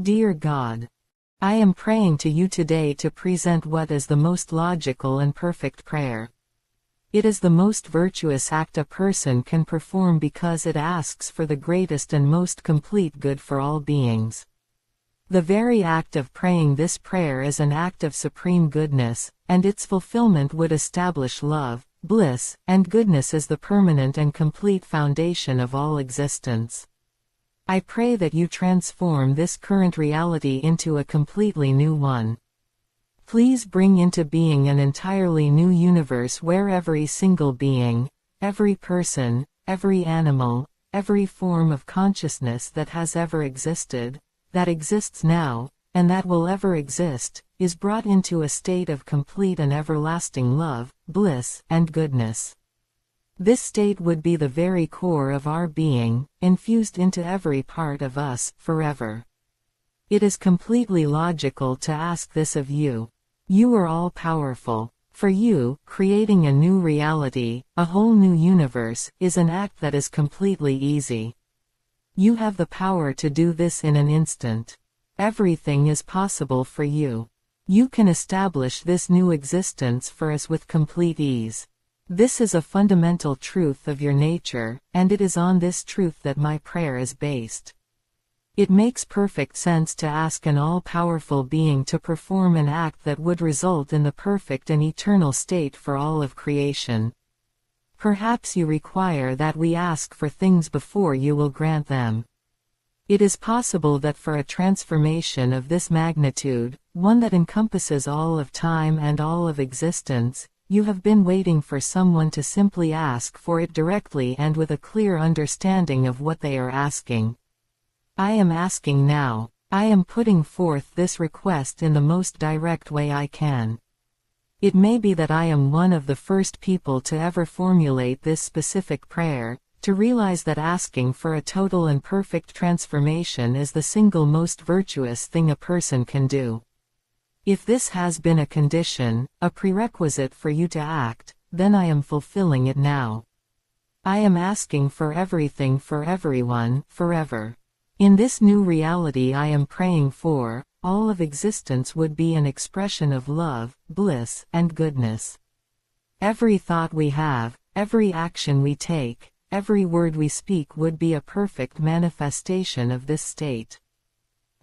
Dear God, I am praying to you today to present what is the most logical and perfect prayer. It is the most virtuous act a person can perform because it asks for the greatest and most complete good for all beings. The very act of praying this prayer is an act of supreme goodness, and its fulfillment would establish love, bliss, and goodness as the permanent and complete foundation of all existence. I pray that you transform this current reality into a completely new one. Please bring into being an entirely new universe where every single being, every person, every animal, every form of consciousness that has ever existed, that exists now, and that will ever exist, is brought into a state of complete and everlasting love, bliss, and goodness. This state would be the very core of our being, infused into every part of us, forever. It is completely logical to ask this of you. You are all-powerful. For you, creating a new reality, a whole new universe, is an act that is completely easy. You have the power to do this in an instant. Everything is possible for you. You can establish this new existence for us with complete ease. This is a fundamental truth of your nature, and it is on this truth that my prayer is based. It makes perfect sense to ask an all-powerful being to perform an act that would result in the perfect and eternal state for all of creation. Perhaps you require that we ask for things before you will grant them. It is possible that for a transformation of this magnitude, one that encompasses all of time and all of existence, you have been waiting for someone to simply ask for it directly and with a clear understanding of what they are asking. I am asking now. I am putting forth this request in the most direct way I can. It may be that I am one of the first people to ever formulate this specific prayer, to realize that asking for a total and perfect transformation is the single most virtuous thing a person can do. If this has been a condition, a prerequisite for you to act, then I am fulfilling it now. I am asking for everything for everyone, forever. In this new reality I am praying for, all of existence would be an expression of love, bliss, and goodness. Every thought we have, every action we take, every word we speak would be a perfect manifestation of this state.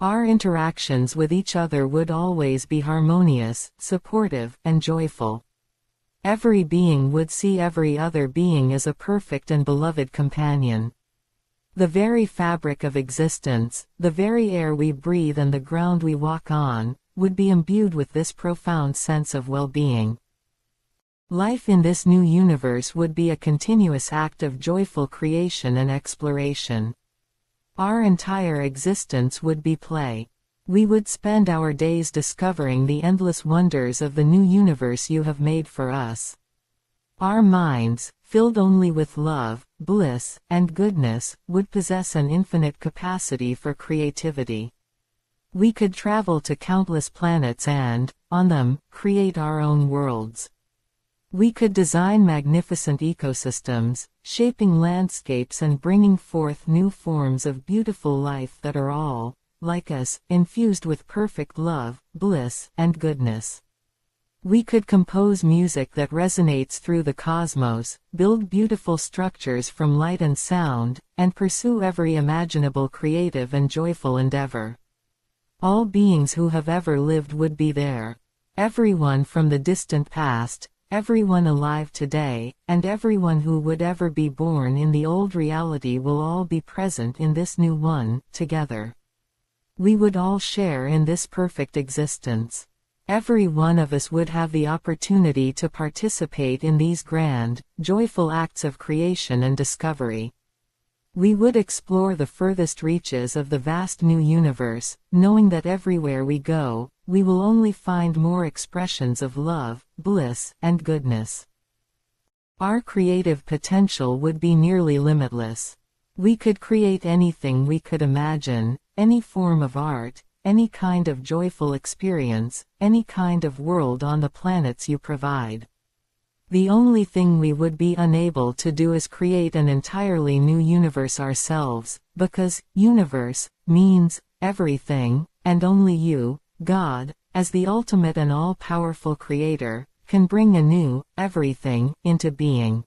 Our interactions with each other would always be harmonious, supportive, and joyful. Every being would see every other being as a perfect and beloved companion. The very fabric of existence, the very air we breathe and the ground we walk on, would be imbued with this profound sense of well-being. Life in this new universe would be a continuous act of joyful creation and exploration. Our entire existence would be play. We would spend our days discovering the endless wonders of the new universe you have made for us. Our minds, filled only with love, bliss, and goodness, would possess an infinite capacity for creativity. We could travel to countless planets and, on them, create our own worlds. We could design magnificent ecosystems, shaping landscapes and bringing forth new forms of beautiful life that are all, like us, infused with perfect love, bliss, and goodness. We could compose music that resonates through the cosmos, build beautiful structures from light and sound, and pursue every imaginable creative and joyful endeavor. All beings who have ever lived would be there. Everyone from the distant past, everyone alive today, and everyone who would ever be born in the old reality will all be present in this new one, together. We would all share in this perfect existence. Every one of us would have the opportunity to participate in these grand, joyful acts of creation and discovery. We would explore the furthest reaches of the vast new universe, knowing that everywhere we go, we will only find more expressions of love, bliss, and goodness. Our creative potential would be nearly limitless. We could create anything we could imagine, any form of art, any kind of joyful experience, any kind of world on the planets you provide. The only thing we would be unable to do is create an entirely new universe ourselves, because universe means everything, and only you, God, as the ultimate and all-powerful creator, can bring anew, everything, into being.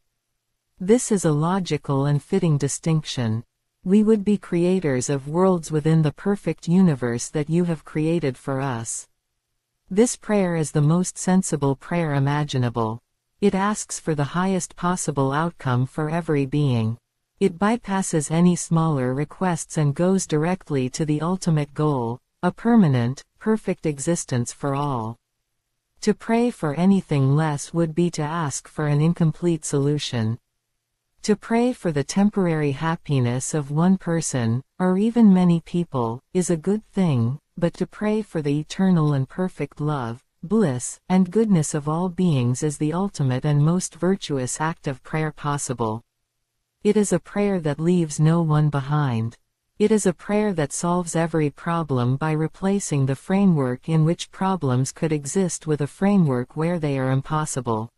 This is a logical and fitting distinction. We would be creators of worlds within the perfect universe that you have created for us. This prayer is the most sensible prayer imaginable. It asks for the highest possible outcome for every being. It bypasses any smaller requests and goes directly to the ultimate goal, a permanent, perfect existence for all. To pray for anything less would be to ask for an incomplete solution. To pray for the temporary happiness of one person, or even many people, is a good thing, but to pray for the eternal and perfect love, bliss, and goodness of all beings is the ultimate and most virtuous act of prayer possible. It is a prayer that leaves no one behind. It is a prayer that solves every problem by replacing the framework in which problems could exist with a framework where they are impossible.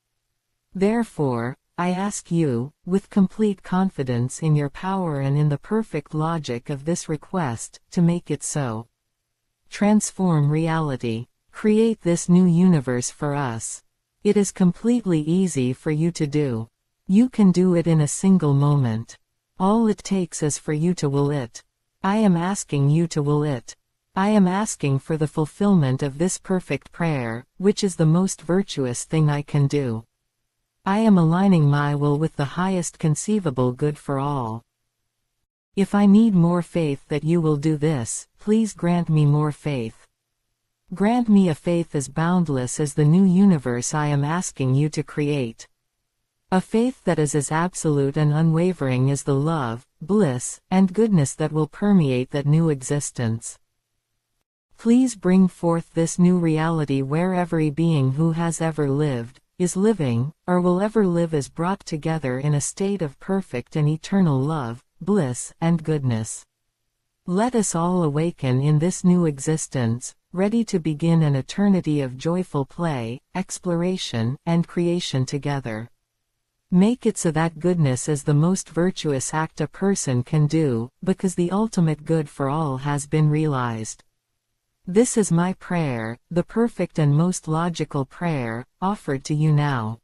Therefore, I ask you, with complete confidence in your power and in the perfect logic of this request, to make it so. Transform reality. Create this new universe for us. It is completely easy for you to do. You can do it in a single moment. All it takes is for you to will it. I am asking you to will it. I am asking for the fulfillment of this perfect prayer, which is the most virtuous thing I can do. I am aligning my will with the highest conceivable good for all. If I need more faith that you will do this, please grant me more faith. Grant me a faith as boundless as the new universe I am asking you to create. A faith that is as absolute and unwavering as the love, bliss, and goodness that will permeate that new existence. Please bring forth this new reality where every being who has ever lived, is living, or will ever live is brought together in a state of perfect and eternal love, bliss, and goodness. Let us all awaken in this new existence, ready to begin an eternity of joyful play, exploration, and creation together. Make it so that goodness is the most virtuous act a person can do, because the ultimate good for all has been realized. This is my prayer, the perfect and most logical prayer, offered to you now.